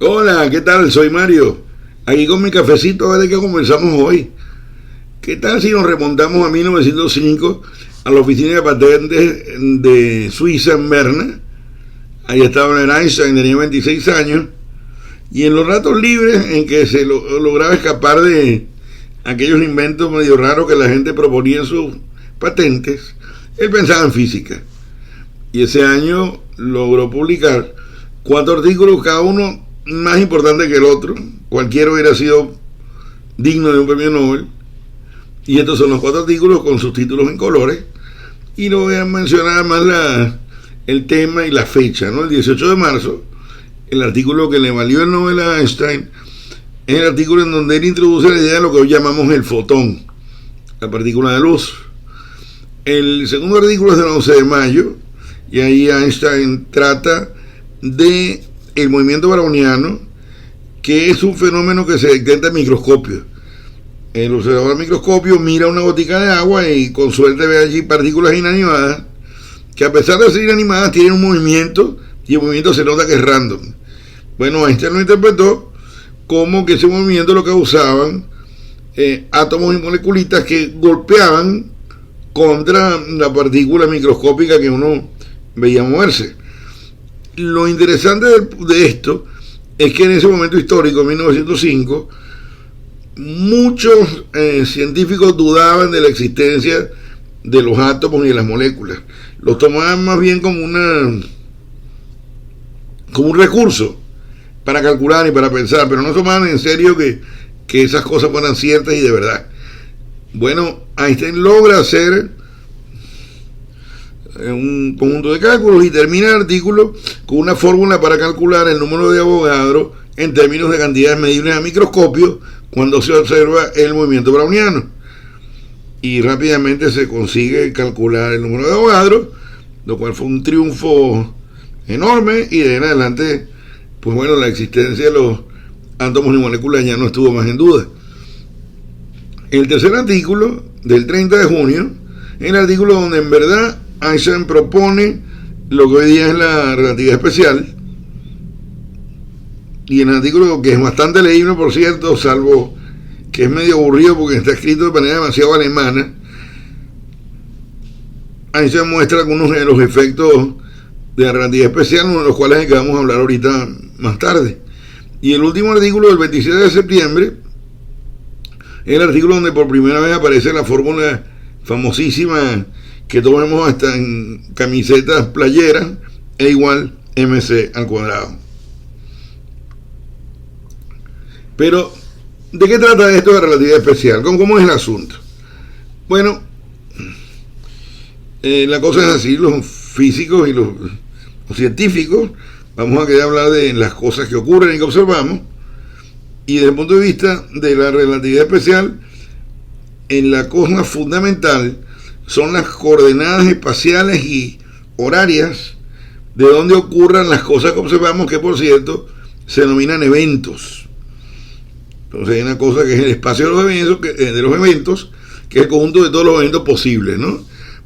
Hola, ¿qué tal? Soy Mario. Aquí con mi cafecito, a ver de qué conversamos hoy. ¿Qué tal si nos remontamos a 1905 a la oficina de patentes de Suiza en Berna? Ahí estaba Einstein, tenía 26 años, y en los ratos libres en que se lograba escapar de aquellos inventos medio raros que la gente proponía en sus patentes, él pensaba en física. Y ese año logró publicar 4 artículos, cada uno más importante que el otro. Cualquiera hubiera sido digno de un premio Nobel. Y estos son los 4 artículos con sus títulos en colores. Y lo voy a mencionar más el tema y la fecha, ¿no? El 18 de marzo, el artículo que le valió el Nobel a Einstein es el artículo en donde él introduce la idea de lo que hoy llamamos el fotón, la partícula de luz. El segundo artículo es del 11 de mayo, y ahí Einstein trata de el movimiento browniano, que es un fenómeno que se detecta en microscopio. El observador al microscopio mira una gotica de agua y con suerte ve allí partículas inanimadas que, a pesar de ser inanimadas, tienen un movimiento, y el movimiento se nota que es random. Bueno, Einstein lo interpretó como que ese movimiento lo causaban átomos y moleculitas que golpeaban contra la partícula microscópica que uno veía moverse. Lo interesante de esto es que en ese momento histórico, en 1905, muchos científicos dudaban de la existencia de los átomos y de las moléculas. Los tomaban más bien como un recurso para calcular y para pensar, pero no tomaban en serio que esas cosas fueran ciertas y de verdad. Bueno, Einstein logra hacer un conjunto de cálculos y termina el artículo con una fórmula para calcular el número de Avogadro en términos de cantidades medibles a microscopio cuando se observa el movimiento browniano. Y rápidamente se consigue calcular el número de Avogadro, lo cual fue un triunfo enorme, y de ahí en adelante, pues bueno, la existencia de los átomos y moléculas ya no estuvo más en duda. El tercer artículo, del 30 de junio, es el artículo donde en verdad Einstein propone lo que hoy día es la relatividad especial, y en el artículo, que es bastante leíble por cierto, salvo que es medio aburrido porque está escrito de manera demasiado alemana, Einstein muestra algunos de los efectos de la relatividad especial, uno de los cuales es que vamos a hablar ahorita más tarde. Y el último artículo, del 27 de septiembre, es el artículo donde por primera vez aparece la fórmula famosísima que todos vemos hasta en camisetas playeras, E igual mc al cuadrado. Pero, ¿de qué trata esto de relatividad especial? ¿Cómo es el asunto? Bueno, la cosa es así: los físicos y los científicos vamos a querer hablar de las cosas que ocurren y que observamos, y desde el punto de vista de la relatividad especial, en la cosa fundamental son las coordenadas espaciales y horarias de donde ocurran las cosas que observamos, que por cierto se denominan eventos. Entonces hay una cosa que es el espacio de los eventos, que es el conjunto de todos los eventos posibles, ¿no?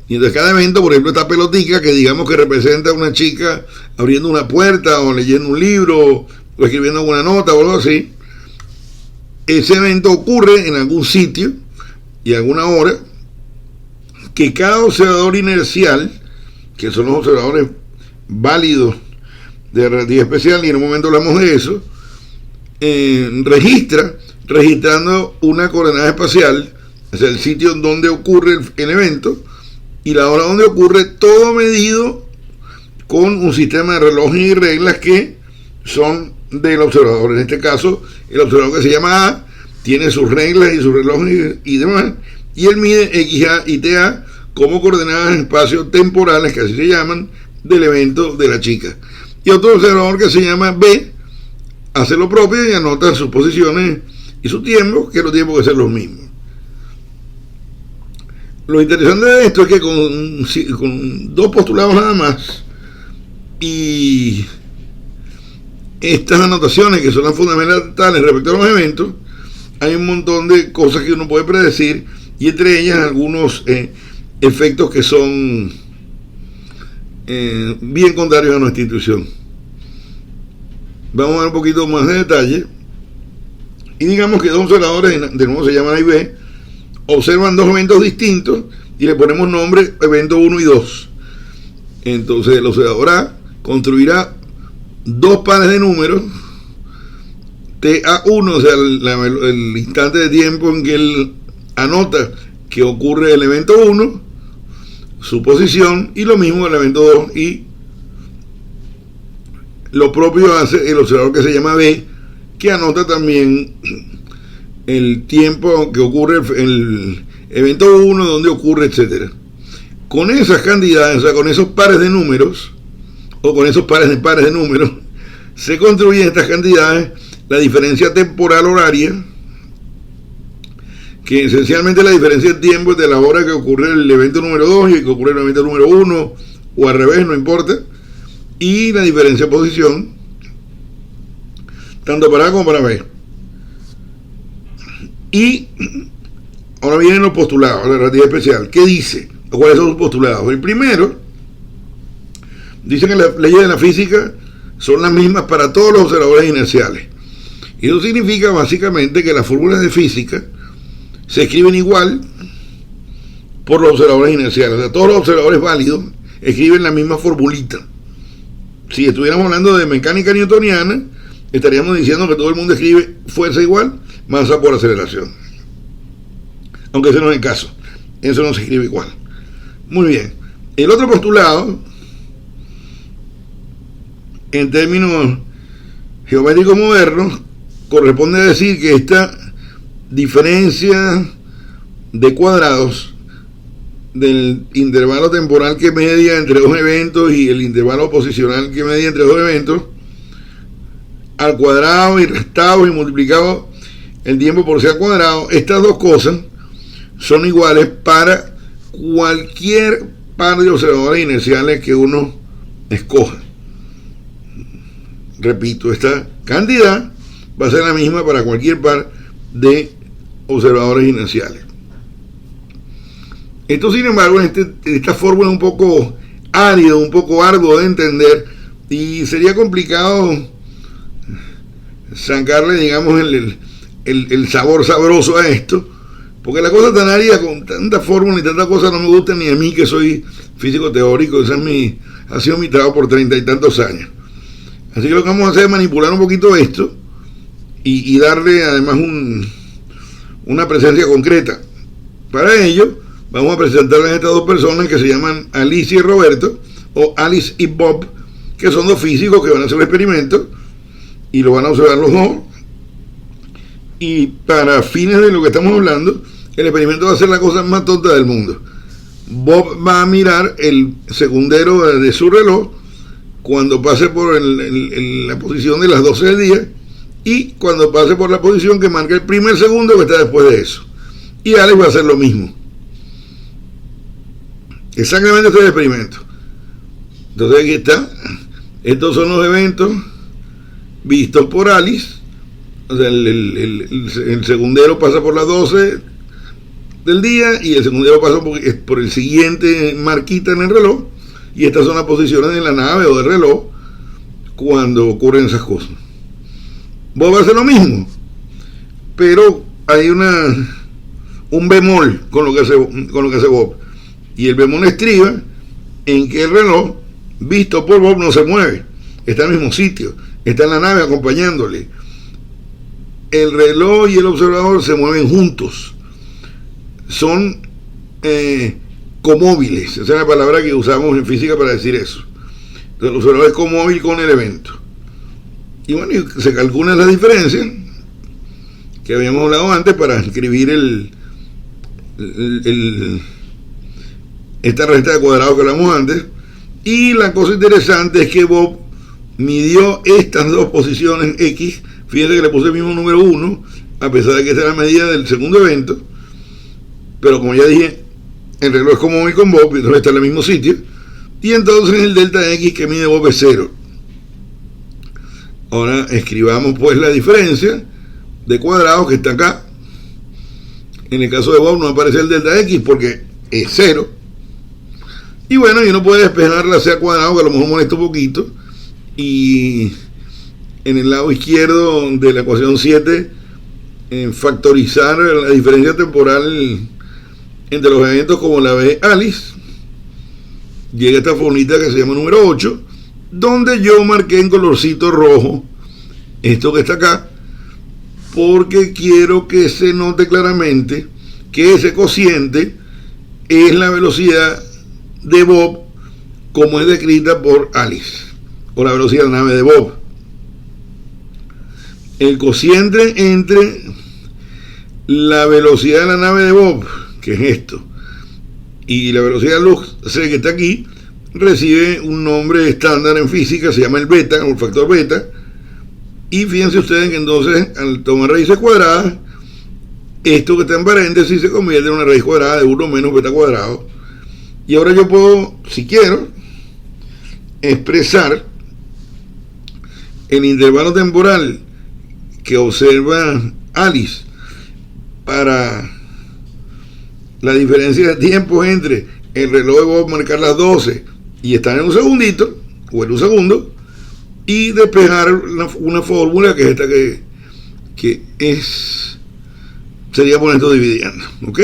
Y entonces cada evento, por ejemplo, esta pelotica que digamos que representa a una chica abriendo una puerta o leyendo un libro o escribiendo alguna nota o algo así, ese evento ocurre en algún sitio y a alguna hora, que cada observador inercial, que son los observadores válidos de relatividad especial, y en un momento hablamos de eso, registrando una coordenada espacial, o sea, el sitio donde ocurre el evento y la hora donde ocurre, todo medido con un sistema de relojes y reglas que son del observador. En este caso, el observador, que se llama A, tiene sus reglas y sus relojes y demás, y él mide XA y TA como coordenadas espacios temporales, que así se llaman, del evento de la chica. Y otro observador, que se llama B, hace lo propio y anota sus posiciones y sus tiempos, que los tiempos que ser los mismos. Lo interesante de esto es que con 2 postulados nada más, y estas anotaciones que son las fundamentales respecto a los eventos, hay un montón de cosas que uno puede predecir, y entre ellas algunos efectos que son bien contrarios a nuestra intuición. vamos a ver un poquito más de detalle. Y digamos que dos observadores, de nuevo se llaman A y B, observan dos eventos distintos y le ponemos nombre evento 1 y 2. Entonces el observador A construirá dos pares de números, TA1, o sea, el instante de tiempo en que él anota que ocurre el evento 1, su posición, y lo mismo el evento 2, y lo propio hace el observador que se llama B, que anota también el tiempo que ocurre el evento 1, donde ocurre, etcétera. Con esas cantidades, o sea, con esos pares de números, o con esos pares de números, se construyen estas cantidades, la diferencia temporal horaria, que esencialmente la diferencia de tiempo es de la hora que ocurre el evento número 2 y que ocurre el evento número 1, o al revés, no importa, y la diferencia de posición, tanto para A como para B. Y ahora vienen los postulados, la relatividad especial. ¿Qué dice? ¿Cuáles son los postulados? El primero dice que las leyes de la física son las mismas para todos los observadores inerciales. Y eso significa básicamente que las fórmulas de física se escriben igual por los observadores inerciales. O sea, todos los observadores válidos escriben la misma formulita. Si estuviéramos hablando de mecánica newtoniana, estaríamos diciendo que todo el mundo escribe fuerza igual, masa por aceleración. Aunque ese no es el caso. Eso no se escribe igual. Muy bien. El otro postulado, en términos geométricos modernos, corresponde a decir que esta diferencia de cuadrados del intervalo temporal que media entre dos eventos y el intervalo posicional que media entre dos eventos, al cuadrado y restado y multiplicado el tiempo por c al cuadrado, estas dos cosas son iguales para cualquier par de observadores inerciales que uno escoja. Repito, esta cantidad va a ser la misma para cualquier par de observadores inerciales. Esto, sin embargo, esta fórmula es un poco árido, un poco arduo de entender, y sería complicado sacarle, digamos, el sabor sabroso a esto, porque la cosa tan árida, con tanta fórmula y tanta cosa, no me gusta ni a mí, que soy físico teórico. Esa ha sido mi trabajo por 30 y tantos años. Así que lo que vamos a hacer es manipular un poquito esto y darle además una presencia concreta. Para ello vamos a presentarles a estas dos personas que se llaman Alicia y Roberto, o Alice y Bob, que son dos físicos que van a hacer un experimento y lo van a observar los dos, y para fines de lo que estamos hablando, el experimento va a ser la cosa más tonta del mundo. Bob va a mirar el segundero de su reloj cuando pase por la posición de las 12 del día, y cuando pase por la posición que marca el primer segundo que está después de eso. Y Alex va a hacer lo mismo. Exactamente este es el experimento. Entonces aquí está. Estos son los eventos vistos por Alice. O sea, el segundero pasa por las 12 del día y el segundero pasa por el siguiente marquita en el reloj, y estas son las posiciones de la nave o del reloj cuando ocurren esas cosas. Bob va a hacer lo mismo, pero hay un bemol con lo que hace Bob, y el bemol estriba en que el reloj visto por Bob no se mueve, está en el mismo sitio, está en la nave acompañándole. El reloj y el observador se mueven juntos, son comóviles, esa es la palabra que usamos en física para decir eso. Entonces, el observador es comóvil con el evento. Y bueno, se calcula la diferencia que habíamos hablado antes para escribir esta recta de cuadrados que hablamos antes. Y la cosa interesante es que Bob midió estas dos posiciones X. Fíjense que le puse el mismo número 1, a pesar de que esta es la medida del segundo evento, pero como ya dije, el reloj es como con Bob, y entonces está en el mismo sitio, y entonces el delta X que mide Bob es 0. Ahora escribamos pues la diferencia de cuadrados que está acá. En el caso de Bob no aparece el delta X porque es 0. Y bueno, y uno puede despejar la C al cuadrado, que a lo mejor molesta un poquito, y en el lado izquierdo de la ecuación 7, factorizar la diferencia temporal entre los eventos como la ve Alice, llega esta formita que se llama número 8, donde yo marqué en colorcito rojo esto que está acá, porque quiero que se note claramente que ese cociente es la velocidad de Bob como es descrita por Alice, o la velocidad de la nave de Bob. El cociente entre la velocidad de la nave de Bob, que es esto, y la velocidad de luz C, que está aquí, recibe un nombre estándar en física, se llama el beta, o el factor beta. Y fíjense ustedes que entonces, al tomar raíces cuadradas, esto que está en paréntesis se convierte en una raíz cuadrada de 1 menos beta cuadrado. Y ahora yo puedo, si quiero, expresar el intervalo temporal que observa Alice para la diferencia de tiempo entre el reloj de Bob marcar las 12 y estar en un segundito o en un segundo, y despejar una fórmula que es esta, que es, sería poner esto dividiendo, ¿ok?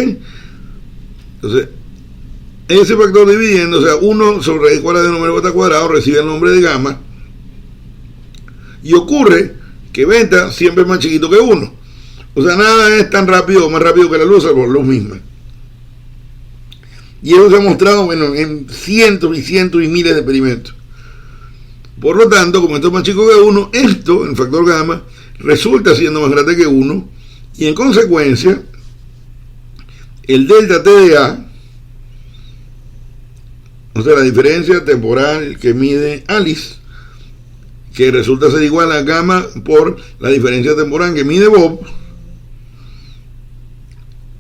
Entonces, ese factor dividiendo, o sea, 1 sobre raíz cuadrada de número beta cuadrado, recibe el nombre de gamma, y ocurre que beta siempre es más chiquito que 1. O sea, nada es tan rápido o más rápido que la luz, salvo la luz misma. Y eso se ha mostrado, bueno, en cientos y cientos y miles de experimentos. Por lo tanto, como esto es más chico que 1, esto, el factor gamma, resulta siendo más grande que 1, y en consecuencia, el delta T de A, o sea, la diferencia temporal que mide Alice, que resulta ser igual a gamma por la diferencia temporal que mide Bob,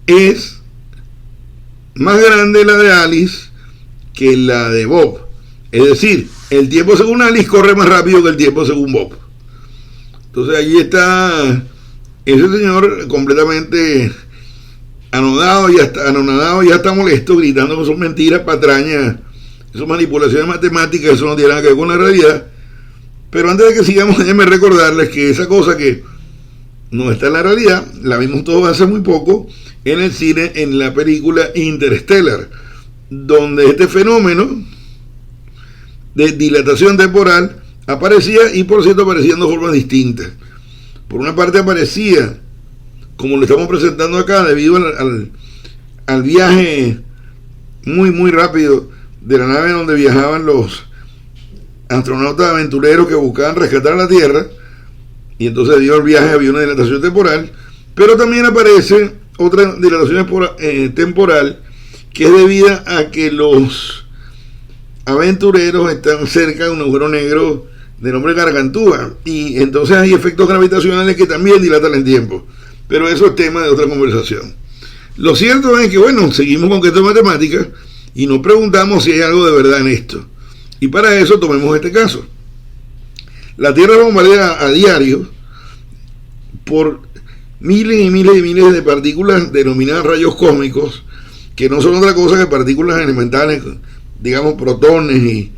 es más grande la de Alice que la de Bob. Es decir, el tiempo según Alice corre más rápido que el tiempo según Bob. Entonces allí está ese señor completamente anonadado y hasta molesto, gritando con sus mentiras, patrañas, sus manipulaciones matemáticas. Eso no tiene nada que ver con la realidad. Pero antes de que sigamos, déjenme recordarles que esa cosa que no está en la realidad, la vimos todos hace muy poco en el cine, en la película Interstellar, donde este fenómeno de dilatación temporal aparecía, y por cierto aparecía en dos formas distintas. Por una parte aparecía, como lo estamos presentando acá, debido al viaje muy rápido de la nave donde viajaban los astronautas aventureros que buscaban rescatar a la Tierra, y entonces debido al viaje había una dilatación temporal. Pero también aparece otra dilatación temporal que es debida a que los aventureros están cerca de un agujero negro de nombre Gargantúa, y entonces hay efectos gravitacionales que también dilatan el tiempo, pero eso es tema de otra conversación. Lo cierto es que, bueno, seguimos con que esto es matemática y nos preguntamos si hay algo de verdad en esto, y para eso tomemos este caso. La Tierra bombardea a diario por miles y miles y miles de partículas denominadas rayos cósmicos, que no son otra cosa que partículas elementales, digamos protones y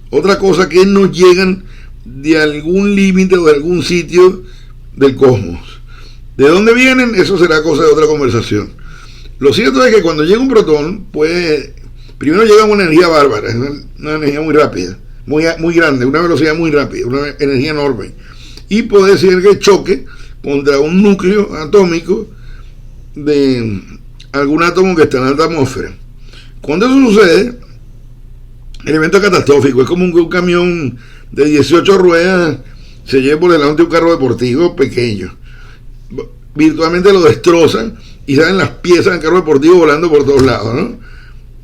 otra cosa que nos llegan de algún límite o de algún sitio del cosmos. ¿De dónde vienen? Eso será cosa de otra conversación. Lo cierto es que cuando llega un protón, primero llega una energía bárbara, una energía muy rápida, muy grande, una velocidad muy rápida, una energía enorme, y puede ser que choque contra un núcleo atómico de algún átomo que está en la atmósfera. Cuando eso sucede, el evento es catastrófico. Es como un camión de 18 ruedas se lleva por delante un carro deportivo pequeño. Virtualmente lo destrozan y salen las piezas del carro deportivo volando por todos lados, ¿no?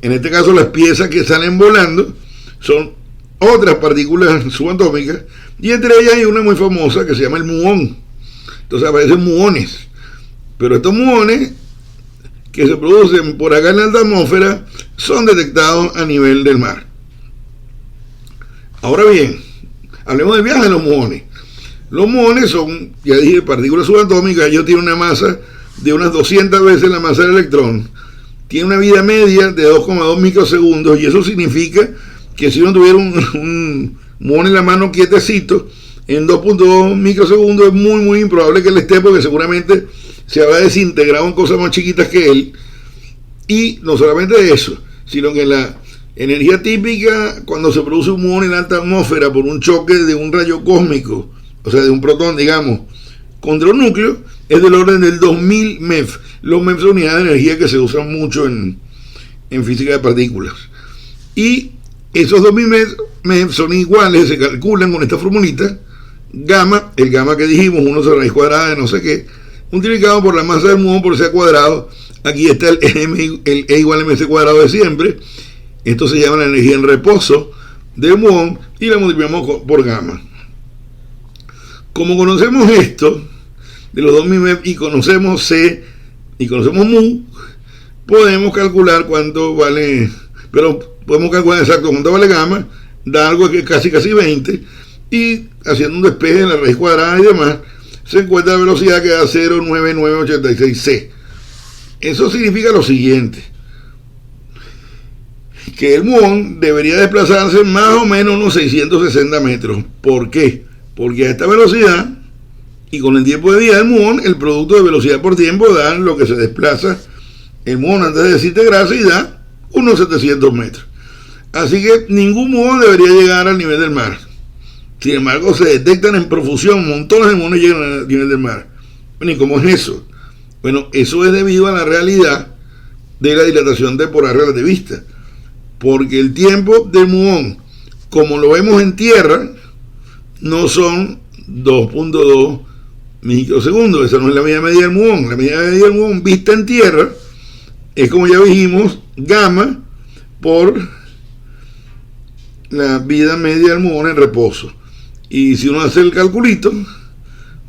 En este caso, las piezas que salen volando son otras partículas subatómicas, y entre ellas hay una muy famosa que se llama el muón. Entonces aparecen muones, pero estos muones que se producen por acá en la atmósfera son detectados a nivel del mar. Ahora bien, hablemos del viaje de los muones. Los muones son, ya dije, partículas subatómicas. Ellos tienen una masa de unas 200 veces la masa del electrón. Tiene una vida media de 2,2 microsegundos, y eso significa que si uno tuviera un muón en la mano quietecito, en 2.2 microsegundos es muy improbable que él esté, porque seguramente se habrá desintegrado en cosas más chiquitas que él. Y no solamente eso, sino que la energía típica cuando se produce un muón en alta atmósfera por un choque de un rayo cósmico, o sea, de un protón, digamos, contra un núcleo, es del orden del 2000 MeV. Los MeV son unidades de energía que se usan mucho en física de partículas. Y esos 2000 MeV son iguales, se calculan con esta formulita: gamma, el gamma que dijimos, 1 sobre raíz cuadrada de no sé qué, multiplicado por la masa del muón por C cuadrado. Aquí está el E igual a mc cuadrado de siempre. Esto se llama la energía en reposo del muón y la multiplicamos por gamma. Como conocemos esto de los 2000 MeV y conocemos C y conocemos mu, podemos calcular cuánto vale, pero podemos calcular exacto cuánto vale gamma, da algo que es casi 20, y haciendo un despeje de la raíz cuadrada y demás, se encuentra la velocidad que da 0,9986 C. Eso significa lo siguiente: que el muón debería desplazarse más o menos unos 660 metros. ¿Por qué? Porque a esta velocidad y con el tiempo de vida del muón, el producto de velocidad por tiempo da lo que se desplaza el muón antes de desintegrarse, y da unos 700 metros. Así que ningún muón debería llegar al nivel del mar. Sin embargo, se detectan en profusión montones de muones llegan al nivel del mar. Bueno, ¿y cómo es eso? Bueno, eso es debido a la realidad de la dilatación temporal relativista, porque el tiempo del muón, como lo vemos en tierra, no son 2.2 microsegundos. Esa no es la medida media del muón. La medida media del muón vista en tierra es, como ya dijimos, gamma por la vida media del muón en reposo. Y si uno hace el calculito,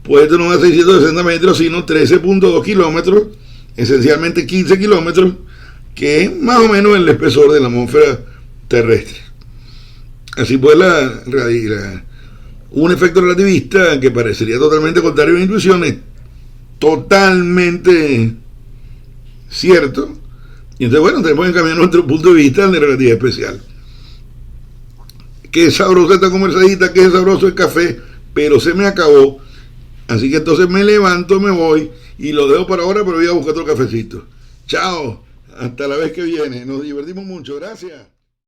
pues esto no va a 660 metros, sino 13.2 kilómetros, esencialmente 15 kilómetros, que es más o menos el espesor de la atmósfera terrestre. Así pues, un efecto relativista que parecería totalmente contrario a la intuición es totalmente cierto. Y entonces, bueno, tenemos que cambiar nuestro punto de vista al de relatividad especial. Qué sabrosa esta conversadita, qué sabroso el café, pero se me acabó. Así que entonces me levanto, me voy y lo dejo para ahora, pero voy a buscar otro cafecito. Chao, hasta la vez que viene. Nos divertimos mucho, gracias.